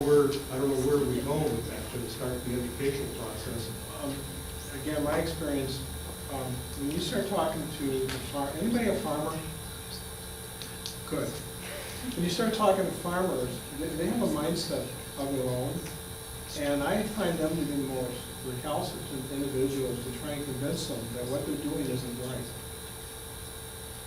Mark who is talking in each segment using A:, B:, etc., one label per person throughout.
A: I don't know where we go with that to start the educational process.
B: Again, my experience, when you start talking to anybody a farmer? Good. When you start talking to farmers, they have a mindset of their own, and I find them to be the most recalcitrant individuals to try and convince them that what they're doing isn't right.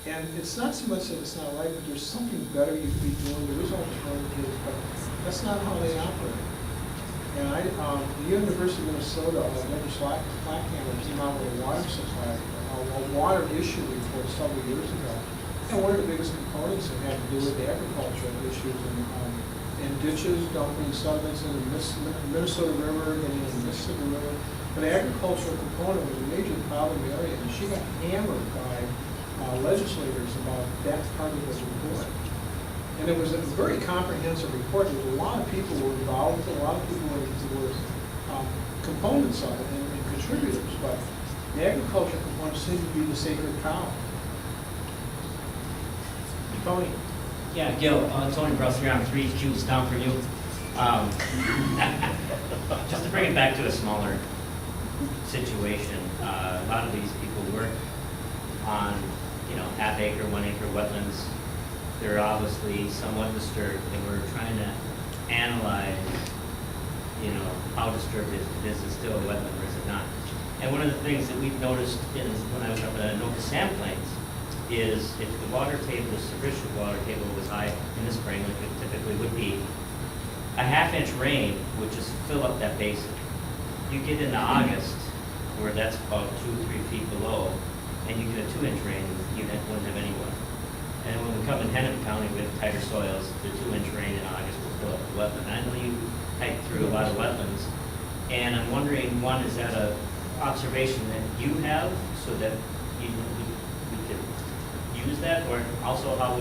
B: And it's not so much that it's not right, but there's something better you could be doing. There is alternatives, but that's not how they operate. And the University of Minnesota, Linda Slackhammer came out with a water supply, a water issue report several years ago. And one of the biggest components that had to do with the agricultural issues and ditches dumping sediments in the Minnesota River, getting in the Mississippi River. But the agricultural component was a major problem area, and she got hammered by legislators about that part of the report. And it was a very comprehensive report. There was a lot of people were involved, a lot of people were components of it and contributors, but the agriculture component seemed to be the sacred cow. Tony?
C: Yeah, Gil, Tony Bruss here, I'm 3 Q's down for you. Just to bring it back to a smaller situation, a lot of these people work on, half-acre, 1-acre wetlands. They're obviously somewhat disturbed, and we're trying to analyze, how disturbed it is it still a wetland or is it not? And one of the things that we've noticed when I was up at Noka Sand Plains is if the water table, the sufficient water table was high in the spring, like it typically would be, a half-inch rain would just fill up that basin. You get into August, where that's about 2-3 feet below, and you get a 2-inch rain, you wouldn't have any water. And when we come in Hennepin County with tighter soils, the 2-inch rain in August will fill up the wetland. I know you hike through a lot of wetlands, and I'm wondering, one, is that a observation that you have so that we could use that, or also how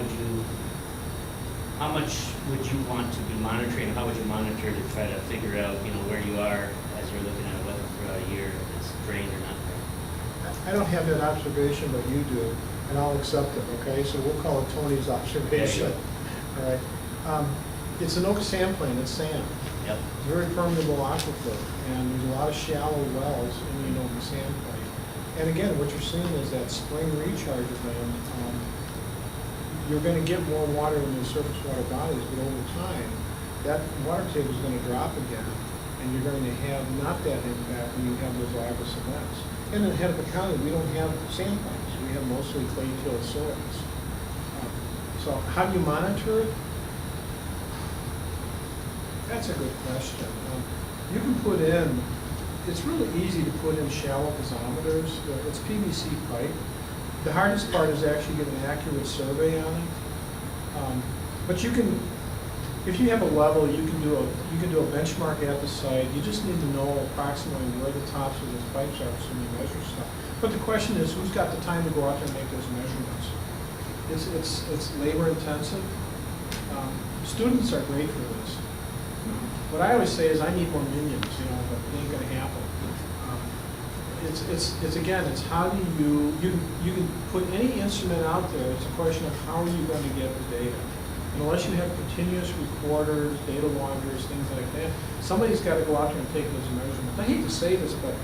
C: much would you want to be monitoring? How would you monitor to try to figure out, where you are as you're looking at a wetland throughout a year, if it's drained or not drained?
D: I don't have that observation, but you do, and I'll accept it, okay? So we'll call it Tony's observation. All right. It's an Noka sand plain, it's sand.
C: Yep.
D: It's a very permeable aquifer, and there's a lot of shallow wells in the Noka sand plain. And again, what you're seeing is that spring recharge event. You're going to get more water in the surface water bodies, but over time, that water table is going to drop again, and you're going to have not that impact when you have those August events. And in Hennepin County, we don't have sand plains. We have mostly clay-tilled soils. So how do you monitor it? That's a good question. You can put in, it's really easy to put in shallow piezometers. It's PVC pipe. The hardest part is actually getting an accurate survey on it. But you can, if you have a level, you can do a benchmark at the site. You just need to know approximately where the tops of those pipes are so you measure stuff. But the question is, who's got the time to go out there and make those measurements? It's labor intensive. Students are great for this. What I always say is I need more minions, but it ain't gonna happen. It's again, it's how do you can put any instrument out there. It's a question of how are you going to get the data. And unless you have continuous recorders, data loggers, things like that, somebody's got to go out there and take those measurements. I hate to say this, but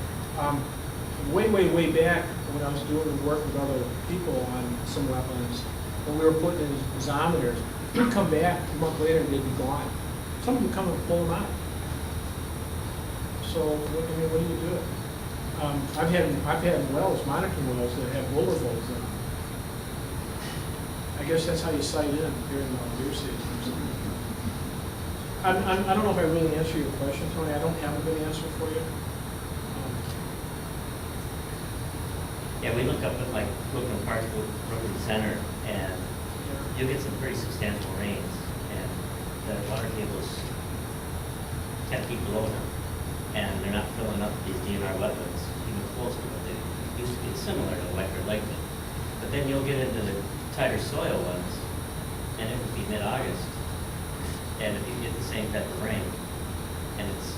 D: way back when I was doing work with other people on some wetlands, when we were putting in piezometers, we'd come back a month later and they'd be gone. Somebody would come and pull them out. So what do you do? I've had wells, monitoring wells that have roller bolts in them. I guess that's how you sight in during the deer season. I don't know if I really answered your question, Tony. I don't have a good answer for you.
C: Yeah, we look up at Brooklyn Park, Brooklyn Center, and you'll get some pretty substantial rains, and the water table's 10 feet below them, and they're not filling up these DNR wetlands even close to what they used to be. It's similar to Electric Lakeland. But then you'll get into the tighter soil ones, and it would be mid-August, and if you get the same type of rain, and it's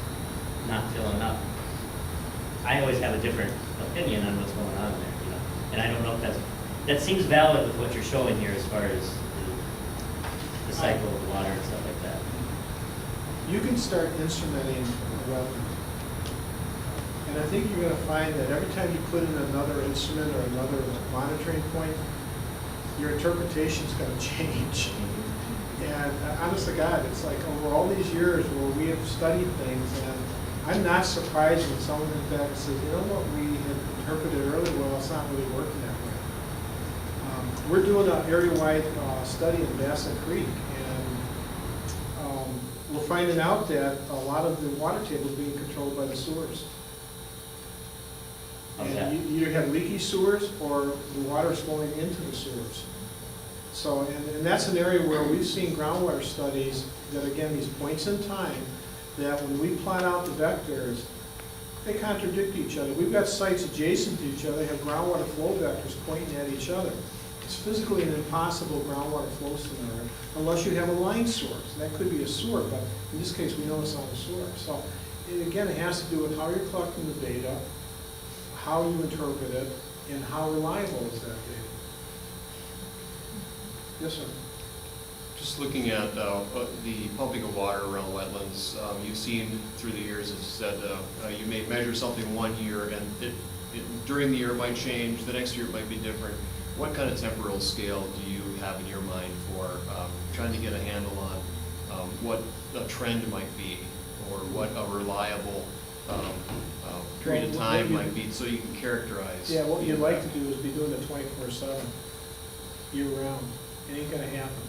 C: not filling up, I always have a different opinion on what's going on there, and I don't know if that seems valid with what you're showing here as far as the cycle of the water and stuff like that.
D: you can start instrumenting a wetland. And I think you're gonna find that every time you put in another instrument or another monitoring point, your interpretation's gonna change. And honest to God, it's like over all these years where we have studied things, and I'm not surprised when someone comes back and says, you know what, we had interpreted earlier, well, it's not really working that way. We're doing an area-wide study in Bassett Creek, and we're finding out that a lot of the water table is being controlled by the sewers.
C: Okay.
D: And you either have leaky sewers or the water is flowing into the sewers. So, and that's an area where we've seen groundwater studies that, again, these points in time, that when we plot out the vectors, they contradict each other. We've got sites adjacent to each other, have groundwater flow vectors pointing at each other. It's physically an impossible groundwater flow scenario unless you have a line source. That could be a sewer, but in this case, we know it's not a sewer. So, again, it has to do with how you're collecting the data, how you interpret it, and how reliable is that data. Yes, sir.
E: Just looking at the pumping of water around wetlands, you've seen through the years, as you said, you may measure something one year and during the year it might change, the next year it might be different. What kind of temporal scale do you have in your mind for trying to get a handle on what a trend might be or what a reliable period of time might be so you can characterize?
D: Yeah, what you'd like to do is be doing it 24/7, year-round. It ain't gonna happen.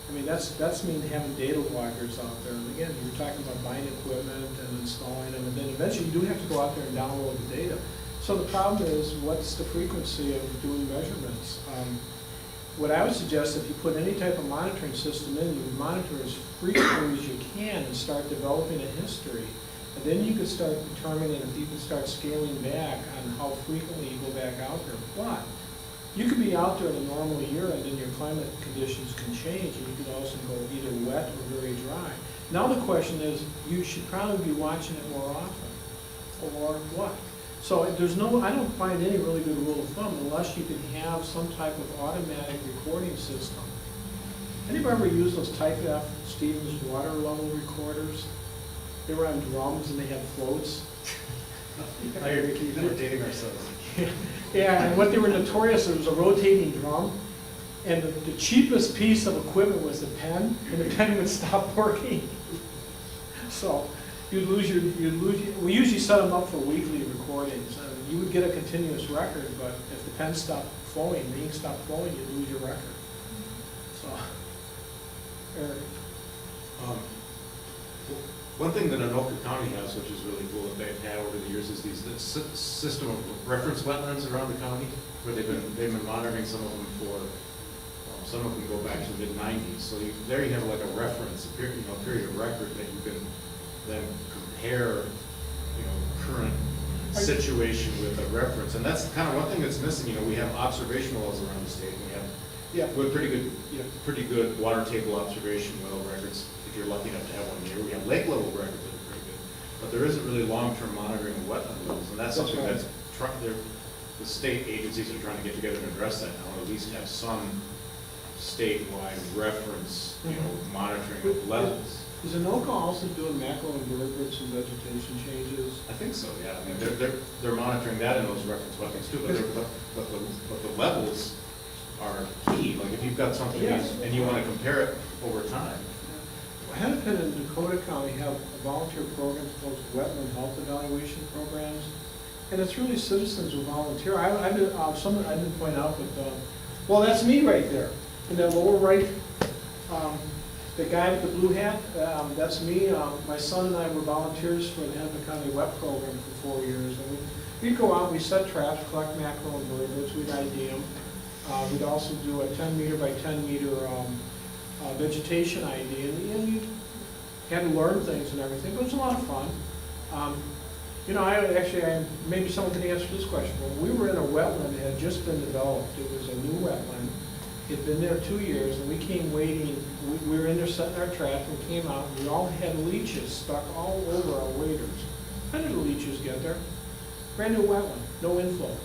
D: I mean, that's mean having data loggers out there. And again, you're talking about buying equipment and installing them, and then eventually you do have to go out there and download the data. So the problem is, what's the frequency of doing measurements? What I would suggest, if you put any type of monitoring system in, you would monitor as frequently as you can and start developing a history. And then you could start determining if you can start scaling back on how frequently you go back out there. But you could be out there in a normal year and then your climate conditions can change and you could also go either wet or very dry. Now the question is, you should probably be watching it more often, or what? So I don't find any really good rule of thumb unless you can have some type of automatic recording system. Anybody ever use those Type F Stevens water level recorders? They were on drums and they had floats.
A: We're dating ourselves.
D: Yeah, and what they were notorious, it was a rotating drum, and the cheapest piece of equipment was the pen, and the pen would stop working. So we usually set them up for weekly recordings. You would get a continuous record, but if the pen stopped flowing, the ink stopped flowing, you'd lose your record. So, Eric.
F: One thing that Anoka County has, which is really cool that they've had over the years, is this system of reference wetlands around the county, where they've been monitoring some of them for, some of them go back to the mid-90s. So there you have like a reference, a period of record that you can then compare, current situation with a reference. And that's kind of one thing that's missing. We have observation wells around the state. We have pretty good water table observation well records. If you're lucky enough to have one here, we have lake level records that are pretty good, but there isn't really long-term monitoring of wetland levels, and that's something
D: right.
F: the state agencies are trying to get together and address that now, at least have some statewide reference, monitoring of levels.
D: Is Anoka also doing macroinvertebrates and vegetation changes?
F: I think so, yeah. I mean, they're monitoring that in those reference wetlands too, but the levels are key. Like if you've got something and you want to compare it over time.
D: Hennepin and Dakota County have a volunteer program called Wetland Health Evaluation Programs, and it's really citizens who volunteer. I've been pointing out that, well, that's me right there. In the lower right, the guy with the blue hat, that's me. My son and I were volunteers for the Hennepin County Wet Program for 4 years, and we'd go out, we set traps, collect macroinvertebrates, we'd ID them. We'd also do a 10 meter by 10 meter vegetation ID, and you had to learn things and everything, but it was a lot of fun. Maybe someone can answer this question. When we were in a wetland that had just been developed, it was a new wetland. It had been there 2 years, and we came waiting. We were in there setting our traps, and we came out, and we all had leeches stuck all over our waders. How did the leeches get there? Brand new wetland, no inflow,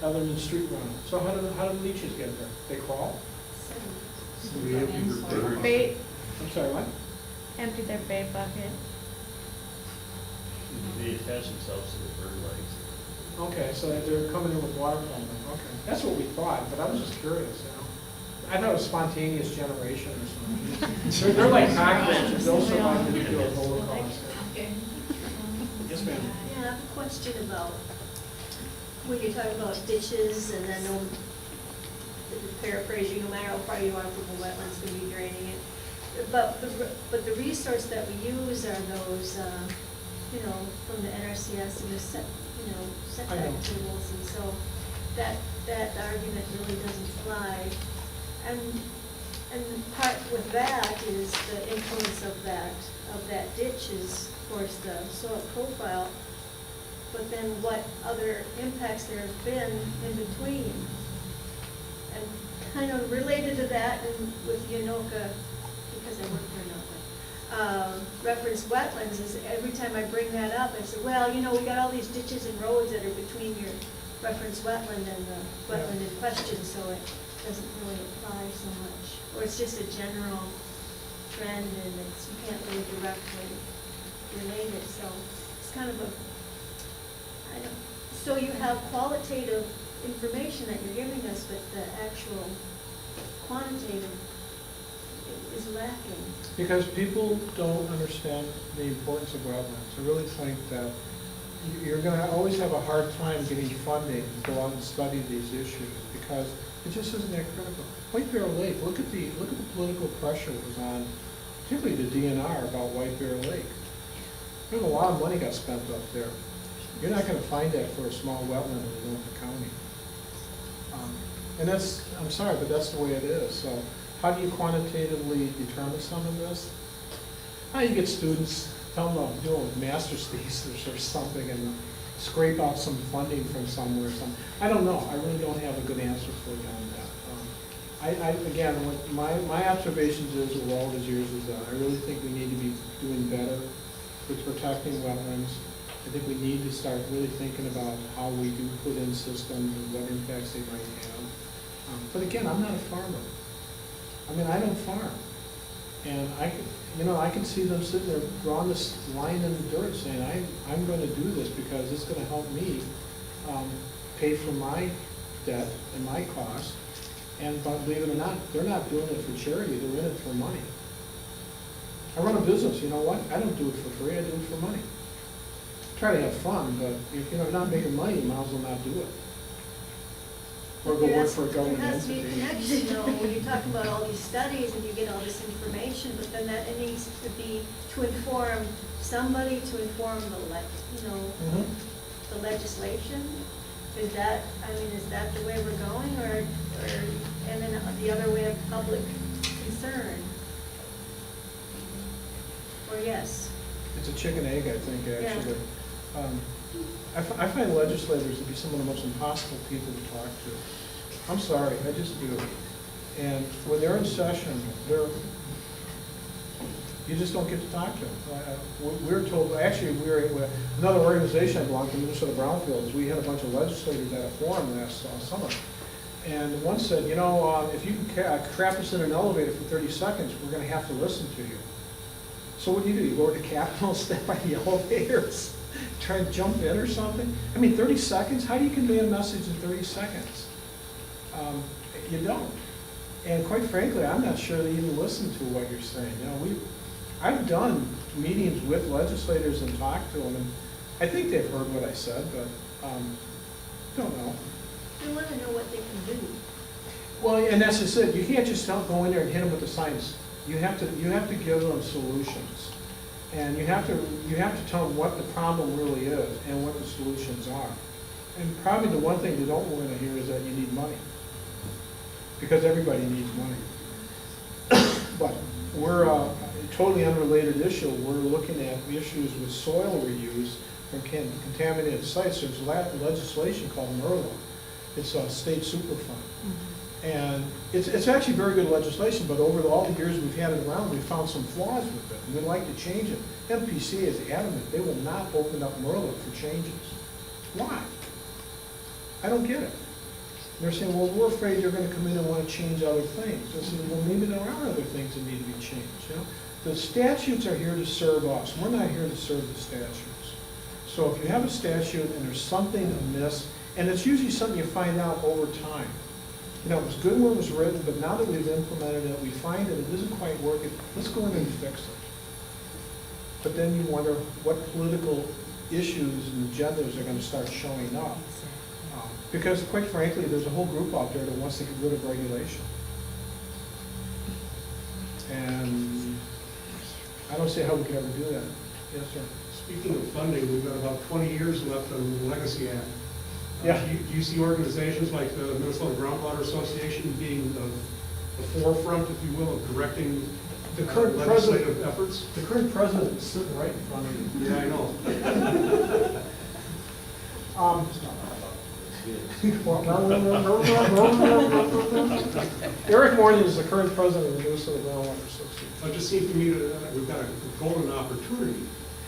D: other than street runoff. So how did the leeches get there? They crawl?
A: We have
G: Bait.
D: I'm sorry, what?
G: empty their bait bucket.
H: They attach themselves to the bird legs.
B: Okay, so they're coming in with water plumbing, okay. That's what we thought, but I was just curious, you know. I thought it was spontaneous generation or something. They're like cockroaches, they'll survive the nuclear holocaust. Yes, ma'am.
I: Yeah, I have a question about, when you're talking about ditches and then paraphrasing, no matter how far you are from the wetlands, going to be draining it. But the resource that we use are those, you know, from the NRCS and the setback tables. And so that argument really doesn't fly. And part with that is the influence of that ditch is, of course, the soil profile, but then what other impacts there have been in between. And kind of related to that, and with Yanoka, because I work for Yanoka, reference wetlands is every time I bring that up, I say, well, you know, we got all these ditches and roads that are between your reference wetland and the wetland in question, so it doesn't really apply so much. Or it's just a general trend and it's, you can't really directly relate it, so it's kind of a, I don't, so you have qualitative information that you're giving us, but the actual quantitative is lacking.
D: Because people don't understand the importance of wetlands. I really think that you're gonna always have a hard time getting funding to go out and study these issues because it just isn't that critical. White Bear Lake, look at the political pressure that was on, particularly the DNR about White Bear Lake. There's a lot of money got spent up there. You're not gonna find that for a small wetland in Norfolk County. And that's, I'm sorry, but that's the way it is. So how do you quantitatively determine some of this? You get students, tell them to do a master's thesis or something and scrape out some funding from somewhere. I don't know. I really don't have a good answer for you on that. Again, what my observations is with all these years is that I really think we need to be doing better with protecting wetlands. I think we need to start really thinking about how we do put in systems and what impacts they might have. But again, I'm not a farmer. I mean, I don't farm. And I can see them sitting there drawing this line in the dirt saying, I'm going to do this because it's going to help me pay for my debt and my cost. And believe it or not, they're not doing it for charity, they're in it for money. I run a business, you know what? I don't do it for free, I do it for money. Try to have fun, but if you're not making money, you might as well not do it. Or go work for a government
I: There has to be a
D: entity.
I: connection, though, when you talk about all these studies and you get all this information, but then that it needs to be to inform somebody, to inform
D: Mhm.
I: the legislation. Is that the way we're going, or and then the other way of public concern? Or yes?
D: It's a chicken egg, I think,
I: Yeah.
D: actually. I find legislators to be some of the most impossible people to talk to. I'm sorry, I just do. And when they're in session, you just don't get to talk to them. We're told, actually, we're another organization I belong to, Minnesota Brownfields, we had a bunch of legislators at a forum last summer. And one said, if you can trap us in an elevator for 30 seconds, we're going to have to listen to you. So what do? You go to the Capitol, step by the elevators, try and jump in or something? I mean, 30 seconds? How do you convey a message in 30 seconds? You don't. And quite frankly, I'm not sure they even listen to what you're saying. I've done meetings with legislators and talked to them, and I think they've heard what I said, but don't know.
I: We want to know what they can do.
D: Well, and that's just it. You can't just go in there and hit them with the science. You have to give them solutions, and you have to tell them what the problem really is and what the solutions are. And probably the one thing they don't want to hear is that you need money, because everybody needs money. But we're a totally unrelated issue. We're looking at issues with soil reuse from contaminated sites. There's legislation called MERLA. It's a state superfund. And it's actually very good legislation, but over all the years we've had it around, we've found some flaws with it, and we'd like to change it. MPC is adamant. They will not open up MERLA for changes. Why? I don't get it. They're saying, well, we're afraid you're going to come in and want to change other things. I said, well, maybe there are other things that need to be changed. The statutes are here to serve us, we're not here to serve the statutes. So if you have a statute and there's something amiss, and it's usually something you find out over time. You know, it was good when it was written, but now that we've implemented it, we find that it isn't quite working, let's go in and fix it. But then you wonder what political issues and agendas are gonna start showing up. Because quite frankly, there's a whole group out there that wants to get rid of regulation. And I don't see how we can ever do that. Yes, sir.
A: Speaking of funding, we've got about 20 years left on the Legacy Act.
D: Yeah.
A: Do you see organizations like the Minnesota Groundwater Association being the forefront, if you will, of directing
D: The current
A: legislative efforts?
D: The current president is sitting right in front of you.
A: Yeah, I know.
D: Eric Morgan is the current president of the Minnesota Groundwater Association.
A: It just seems to me that we've got a golden opportunity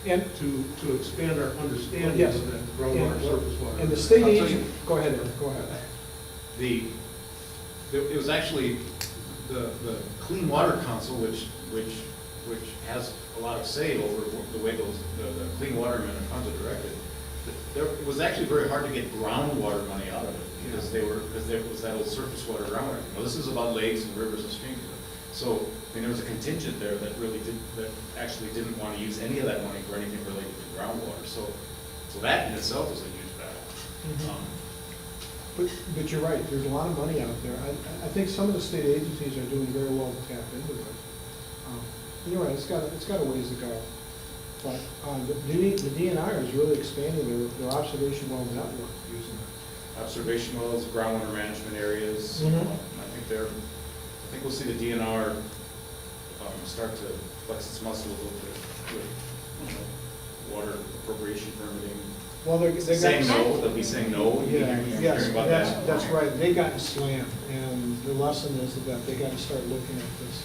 D: And,
A: to expand our understanding
D: Yes.
A: of that groundwater, surface water.
D: and the state
F: I'll tell
D: agent,
F: you.
D: go ahead, Eric, go ahead.
F: It was actually the Clean Water Council, which has a lot of say over the way the clean water funds are directed. It was actually very hard to get groundwater money out of it, because there was that old surface water groundwater. Well, this is about lakes and rivers and streams. So, I mean, there was a contingent there that actually didn't want to use any of that money for anything related to groundwater. So that in itself was a huge battle.
D: But you're right, there's a lot of money out there. I think some of the state agencies are doing very well to tap into it. You're right, it's got a ways to go. But the DNR is really expanding their observation well network using it.
F: Observation wells, groundwater management areas.
D: Mhm.
F: I think we'll see the DNR start to flex its muscle a little bit with water appropriation permitting.
D: Well, they
F: Saying
D: got.
F: no, they'll be saying no.
D: Yeah,
F: You're
D: yes,
F: hearing about that.
D: that's right. They got slammed, and the lesson is that they got to start looking at this.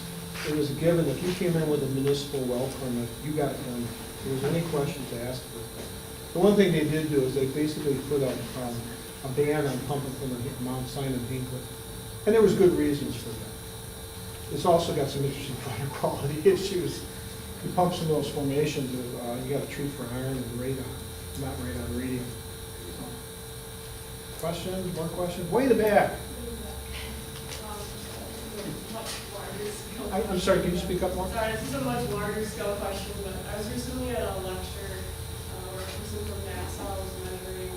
D: It was a given, if you came in with a municipal well permit, you got it done. If there was any questions asked of it. The one thing they did do is they basically put a ban on pumping from the Mount Sinai Hinkley. And there was good reasons for that. It's also got some interesting water quality issues. You pump some of those formations, you got to treat for iron and radon, not radon, radium. So, questions, more questions? Way in the back. I'm sorry, can you speak up more?
G: Sorry, this is a much larger scale question, but I was recently at a lecture where a person from NASA was measuring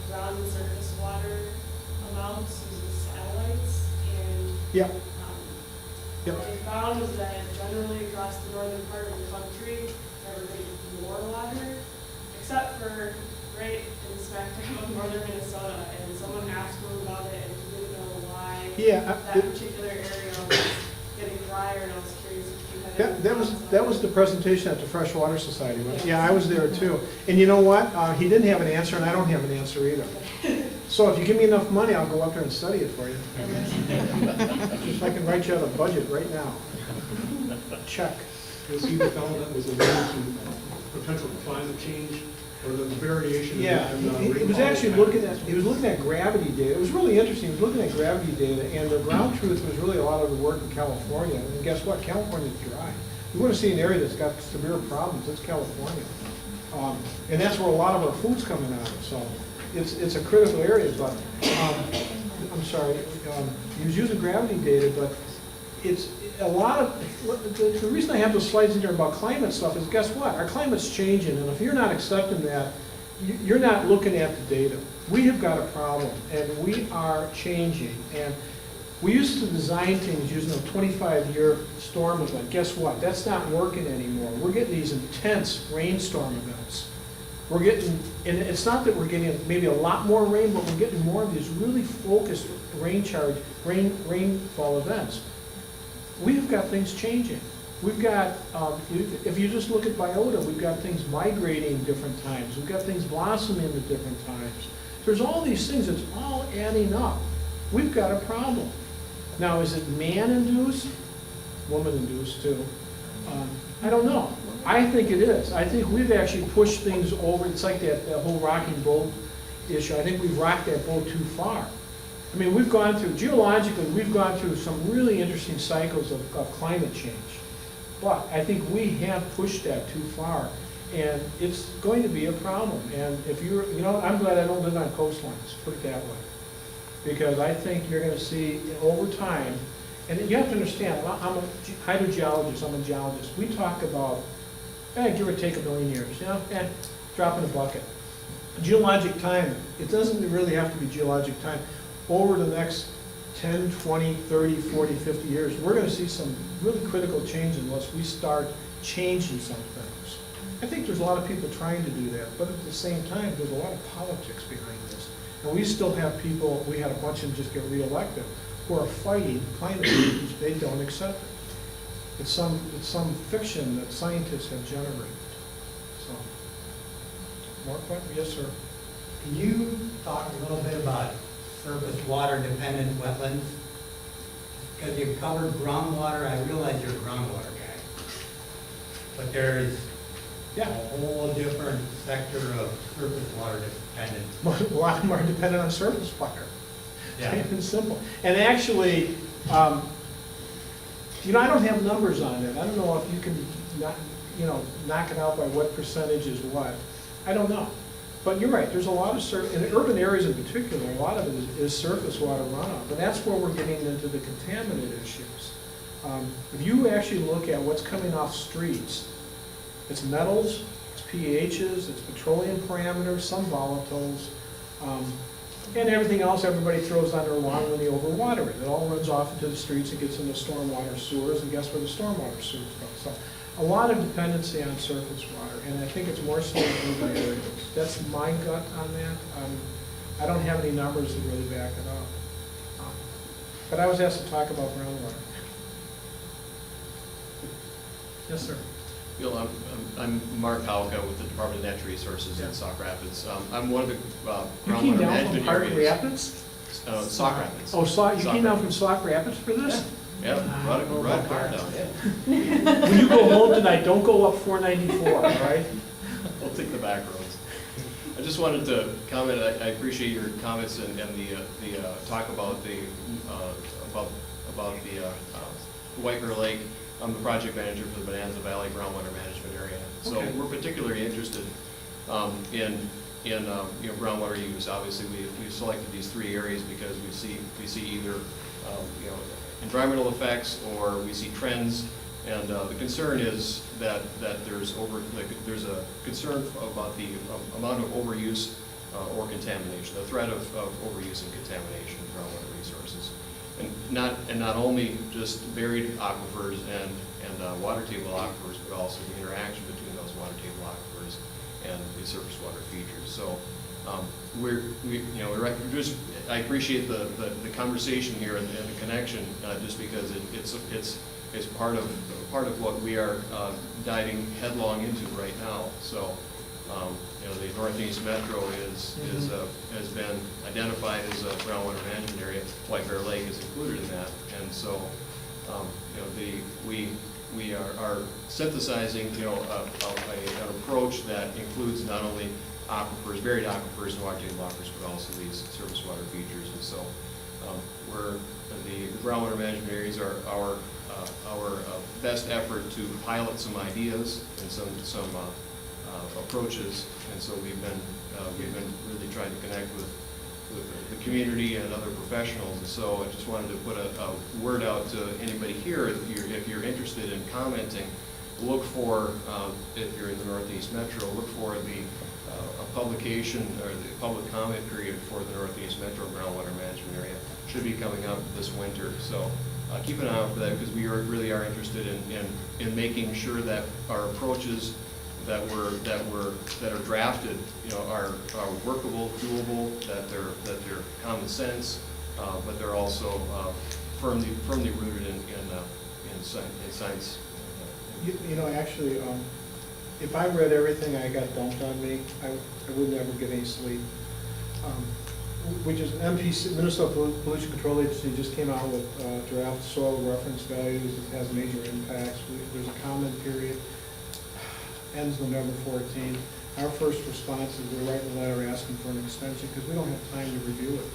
G: ground and surface water amounts using satellites, and
D: Yeah. Yep.
G: what they found was that generally across the northern part of the country, everybody more water, except for right in smack dab of northern Minnesota, and someone asked him about it, and he didn't know why
D: Yeah,
G: that particular area was getting drier, and I was curious if you had any thoughts on
D: that was the presentation at the Freshwater Society. Right? Yeah, I was there too. And you know what? He didn't have an answer, and I don't have an answer either. So if you give me enough money, I'll go up there and study it for you. Just I can write you out a budget right now. Check.
A: Was he the fellow that was alluding to potential climate change or the variation?
D: Yeah, he was actually looking at gravity data. It was really interesting. He was looking at gravity data, and the ground truth was really a lot of the work in California. And guess what? California's dry. You want to see an area that's got severe problems, it's California. And that's where a lot of our food's coming out of. So it's a critical area, but I'm sorry, he was using gravity data, but it's a lot of, the reason I have those slides in there about climate stuff is, guess what? Our climate's changing, and if you're not accepting that, you're not looking at the data. We have got a problem, and we are changing. And we used to design things using a 25-year storm event. Guess what? That's not working anymore. We're getting these intense rainstorm events. We're getting, and it's not that we're getting maybe a lot more rain, but we're getting more of these really focused rainfall events. We've got things changing. We've got, if you just look at biota, we've got things migrating different times. We've got things blossoming at different times. There's all these things, it's all adding up. We've got a problem. Now, is it man-induced? Woman-induced, too. I don't know. I think it is. I think we've actually pushed things over. It's like that whole rocking boat issue. I think we've rocked that boat too far. I mean, we've gone through, geologically, we've gone through some really interesting cycles of climate change. But I think we have pushed that too far, and it's going to be a problem. And if you're, I'm glad I don't live on coastlines, put it that way. Because I think you're gonna see over time, and you have to understand, I'm a hydrogeologist, I'm a geologist. We talk about, give or take 1 million years, drop in a bucket. Geologic time, it doesn't really have to be geologic time. Over the next 10, 20, 30, 40, 50 years, we're gonna see some really critical change unless we start changing some things. I think there's a lot of people trying to do that, but at the same time, there's a lot of politics behind this. And we still have people, we had a bunch of them just get reelected, who are fighting climate change. They don't accept it. It's some fiction that scientists have generated. So, more questions? Yes, sir.
J: Can you talk a little bit about surface water dependent wetlands? Because you've covered groundwater, I realize you're a groundwater guy. But there's a whole different sector of surface water dependent.
D: A lot more dependent on surface water.
J: Yeah.
D: Plain and simple. And actually, I don't have numbers on it. I don't know if you can knock it out by what percentage is what. I don't know. But you're right, there's a lot of, in urban areas in particular, a lot of it is surface water runoff. And that's where we're getting into the contaminant issues. If you actually look at what's coming off streets, it's metals, it's pHs, it's petroleum parameters, some volatiles, and everything else everybody throws on their lawn when they overwater it. It all runs off into the streets and gets into stormwater sewers, and guess where the stormwater sewers go? So a lot of dependency on surface water, and I think it's more so in urban areas. That's my gut on that. I don't have any numbers to really back it up. But I was asked to talk about groundwater. Yes, sir.
E: Bill, I'm Mark Hauka with the Department of Natural Resources in Sauk Rapids. I'm one of the
D: You came
E: groundwater
D: down from
E: management
D: Park
E: areas.
D: Rapids?
E: Sauk Rapids.
D: Oh, you
E: Sauk
D: came down
E: Rapids.
D: from Sauk Rapids for this?
E: Yeah, brought a car down, yeah.
D: When you go home tonight, don't go up 494, all right?
E: We'll take the back roads. I just wanted to comment, I appreciate your comments and the talk about the White Bear Lake. I'm the project manager for the Bonanza Valley Groundwater Management Area. So
D: Okay.
E: we're particularly interested in groundwater use. Obviously, we've selected these 3 areas because we see either environmental effects or we see trends. And the concern is that there's a concern about the amount of overuse or contamination, the threat of overuse and contamination of groundwater resources. And not only just buried aquifers and water table aquifers, but also the interaction between those water table aquifers and the surface water features. So I appreciate the conversation here and the connection, just because it's part of what we are diving headlong into right now. So the Northeast Metro has been identified as a groundwater management area. White Bear Lake is included in that, and so we are synthesizing an approach that includes not only aquifers, buried aquifers and water table aquifers, but also these surface water features. And so the groundwater management areas are our best effort to pilot some ideas and some approaches. And so we've been really trying to connect with the community and other professionals. And so I just wanted to put a word out to anybody here, if you're interested in commenting, look for, if you're in the Northeast Metro, look for a publication or the public comment period for the Northeast Metro Groundwater Management Area. Should be coming up this winter. So keep an eye out for that, because we really are interested in making sure that our approaches that are drafted, are workable, doable, that they're common sense, but they're also firmly rooted in science.
D: Actually, if I read everything I got dumped on me, I would never get any sleep. Which is MPC, Minnesota Pollution Control Agency, just came out with draft soil reference values. It has major impacts. There's a comment period. Ends November 14th. Our first response is we're writing a letter asking for an extension because we don't have time to review it.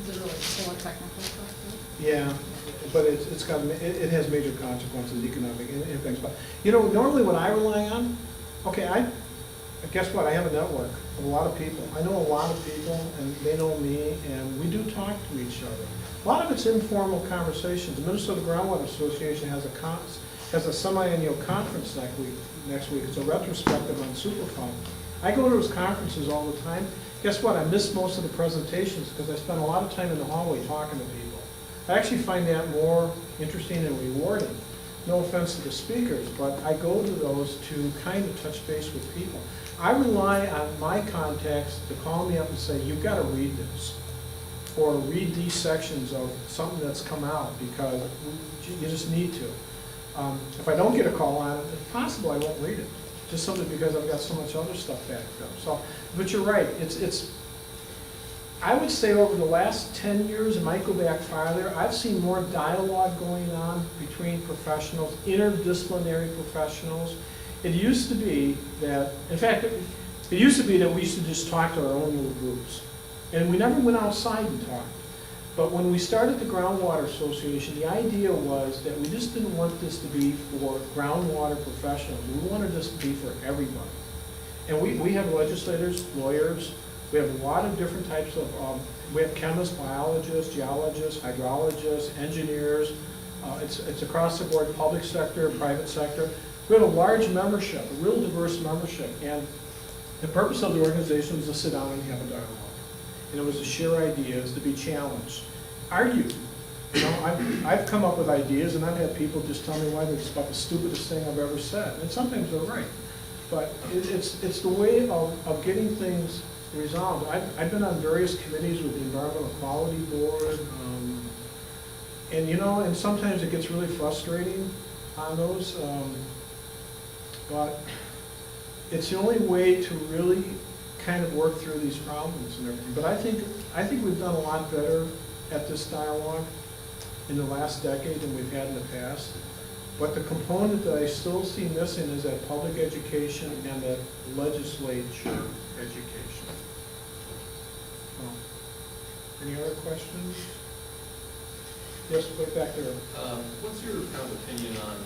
K: Is it really still a technical question?
D: Yeah, but it's got, it has major consequences, economic impacts. But, you know, normally what I rely on, okay, guess what, I have a network of a lot of people. I know a lot of people, and they know me, and we do talk to each other. A lot of it's informal conversations. The Minnesota Groundwater Association has a semi-annual conference next week. It's a retrospective on Superfund. I go to those conferences all the time. Guess what, I miss most of the presentations because I spend a lot of time in the hallway talking to people. I actually find that more interesting and rewarding. No offense to the speakers, but I go to those to kind of touch base with people. I rely on my contacts to call me up and say, you've got to read this, or read these sections of something that's come out, because you just need to. If I don't get a call on it, it's possible I won't read it, just simply because I've got so much other stuff backed up. So, but you're right, I would say over the last 10 years, it might go back farther, I've seen more dialogue going on between professionals, interdisciplinary professionals. It used to be that, in fact, it used to be that we used to just talk to our own little groups. And we never went outside and talked. But when we started the Groundwater Association, the idea was that we just didn't want this to be for groundwater professionals. We wanted this to be for everybody. And we have legislators, lawyers, we have a lot of different types of, we have chemists, biologists, geologists, hydrologists, engineers. It's across the board, public sector, private sector. We have a large membership, a real diverse membership. And the purpose of the organization was to sit down and have a dialogue. And it was to share ideas, to be challenged, argue. You know, I've come up with ideas, and I've had people just tell me why it's about the stupidest thing I've ever said. And sometimes they're right. But it's the way of getting things resolved. I've been on various committees with the Environmental Quality Board, and you know, and sometimes it gets really frustrating on those, but it's the only way to really kind of work through these problems and everything. But I think we've done a lot better at this dialogue in the last decade than we've had in the past. But the component that I still see missing is that public education and that legislature education. Any other questions? Yes, right back there.
K: What's your kind of opinion on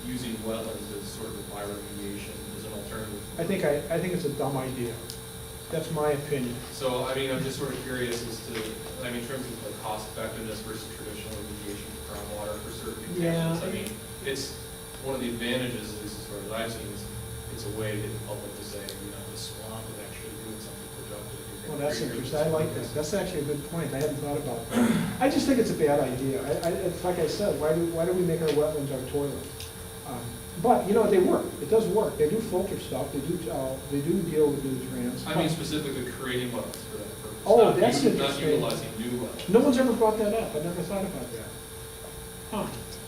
K: using wetlands as sort of bioremediation as an alternative?
D: I think it's a dumb idea. That's my opinion.
K: So, I mean, I'm just sort of curious as to, I mean, in terms of like cost effectiveness versus traditional remediation for groundwater for certain conditions.
D: Yeah.
K: I mean, it's one of the advantages, at least as far as I've seen, is it's a way to get the public to say, you know, the swamp is actually doing something productive.
D: Well, that's interesting. I like that. That's actually a good point. I hadn't thought about that. I just think it's a bad idea. It's like I said, why do we make our wetlands our toilet? But, you know, they work. It does work. They do filter stuff. They do deal with nutrients.
K: I mean specifically creating wetlands for that purpose.
D: Oh,
K: not
D: that's
K: Not
D: interesting.
K: utilizing new wetlands.
D: No one's ever brought that up. I never thought about that. Huh.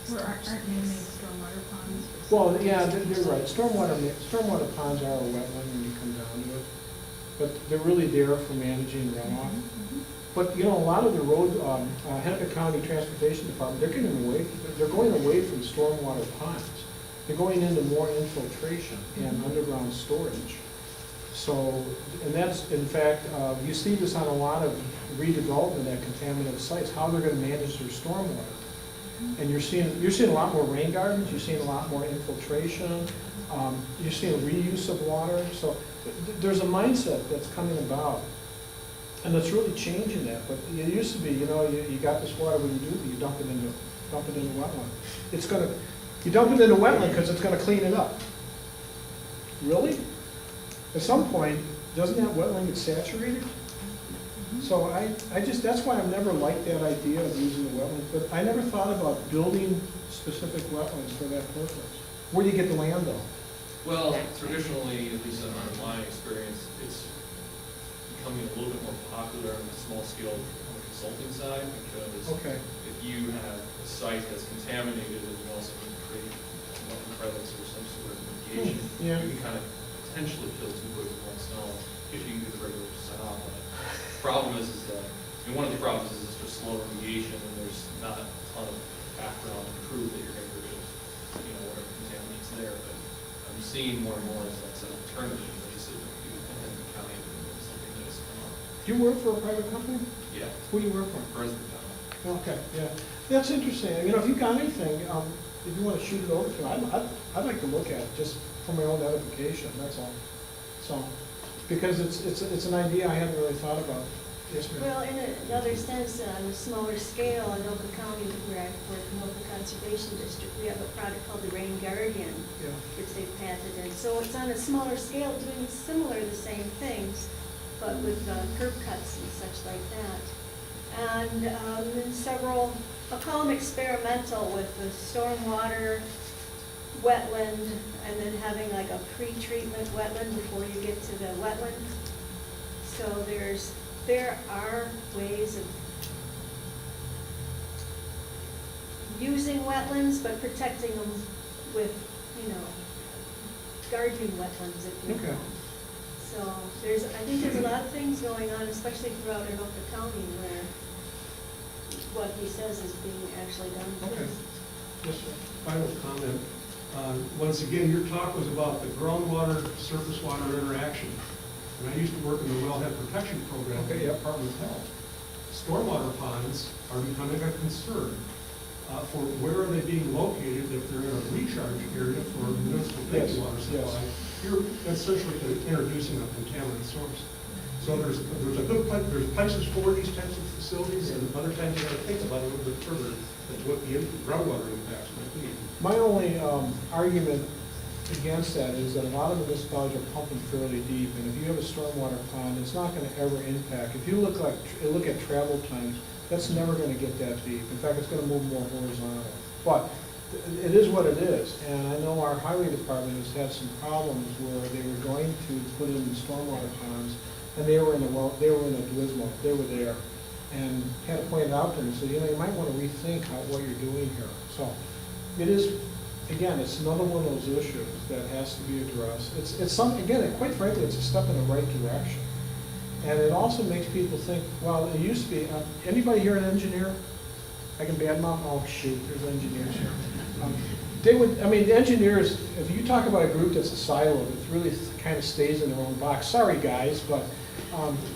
L: Where aren't man-made stormwater ponds?
D: Well, yeah, you're right. Stormwater ponds are a wetland when you come down to it. But they're really there for managing runoff. But, you know, a lot of the road, Hennepin County Transportation Department, they're going away from stormwater ponds. They're going into more infiltration and underground storage. So, and that's, in fact, you see this on a lot of redevelopment at contaminated sites, how they're gonna manage their stormwater. And you're seeing a lot more rain gardens, you're seeing a lot more infiltration, you're seeing reuse of water. So there's a mindset that's coming about, and that's really changing that. But it used to be, you know, you got this water, what do? You dump it into wetland. You dump it into wetland because it's gonna clean it up. Really? At some point, doesn't that wetland get saturated? So that's why I've never liked that idea of using the wetlands, but I never thought about building specific wetlands for that purpose. Where do you get the land though?
K: Well, traditionally, at least in my experience, it's becoming a little bit more popular on the small scale on the consulting side, because
D: Okay.
K: if you have a site that's contaminated and you also need to create wetland credits or some sort of mitigation,
D: Yeah.
K: you can kind of potentially kill two birds with one stone if you can do the regular sign off on it. The problem is that, I mean, one of the problems is it's just slow remediation and there's not a ton of background to prove that you're going to rid of, you know, whatever contaminants there, but I'm seeing more and more as that's an alternative, at least in the county, and something that has come up.
D: Do you work for a private company?
K: Yeah,
D: Who do you work for?
K: Brunswick County.
D: Okay, yeah, that's interesting, you know, if you got anything, if you wanna shoot it over to me, I'd like to look at it, just for my own edification, that's all. So, because it's an idea I hadn't really thought about. Yes, ma'am?
I: Well, in another sense, on a smaller scale, in Oka County, where I work in Oka Conservation District, we have a product called the Rain Guardian,
D: Yeah.
I: which they've patented. So it's on a smaller scale, doing similar, the same things, but with curb cuts and such like that. And several, I'll call them experimental, with the stormwater, wetland, and then having like a pre-treatment wetland before you get to the wetland. So there are ways of using wetlands, but protecting them with, you know, gardening wetlands, if you
D: Okay.
I: will. So I think there's a lot of things going on, especially throughout Anoka County, where what he says is being actually done.
D: Okay. Yes, sir.
A: Final comment. Once again, your talk was about the groundwater, surface water interaction. And I used to work in the wellhead protection program at
D: Okay,
A: the
D: yep.
A: Department of Health. Stormwater ponds are becoming a concern for where are they being located if they're in a recharge area for municipal drinking water
D: Yes.
A: supply. You're essentially introducing a contaminant source. So there's a good, there's places for these types of facilities, and other times you gotta think about it a little bit further than what the groundwater impacts might be.
D: My only argument against that is that a lot of municipalities are pumping fairly deep, and if you have a stormwater pond, it's not gonna ever impact. If you look at travel times, that's never gonna get that deep. In fact, it's gonna move more horizontal. But it is what it is, and I know our highway department has had some problems where they were going to put in stormwater ponds, and they were in a dismal, they were there, and had to point it out to them, so, you know, you might wanna rethink what you're doing here. So, it is, again, it's another one of those issues that has to be addressed. It's some, again, quite frankly, it's a step in the right direction. And it also makes people think, well, it used to be, anybody here an engineer? I can badmouth, oh shoot, there's engineers here. The engineers, if you talk about a group that's a silo, that really kind of stays in their own box, sorry guys, but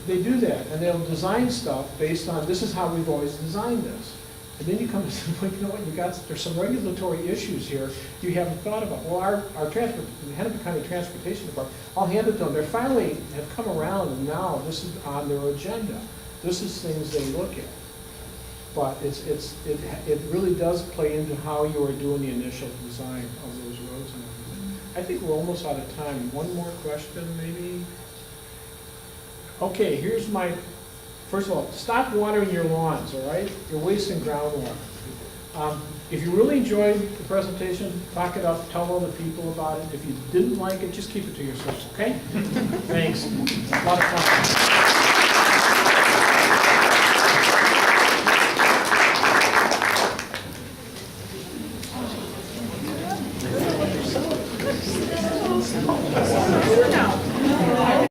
D: they do that, and they'll design stuff based on, this is how we've always designed this. And then you come to the point, you know what, there's some regulatory issues here you haven't thought about. Well, our Hennepin County Transportation Department, I'll hand it to them, they finally have come around, and now this is on their agenda. This is things they look at. But it really does play into how you are doing the initial design of those roads and everything. I think we're almost out of time. One more question, maybe? Okay, here's my, first of all, stop watering your lawns, all right? You're wasting groundwater. If you really enjoyed the presentation, talk it up, tell other people about it. If you didn't like it, just keep it to yourself, okay? Thanks. A lot of fun.
I: Thank you.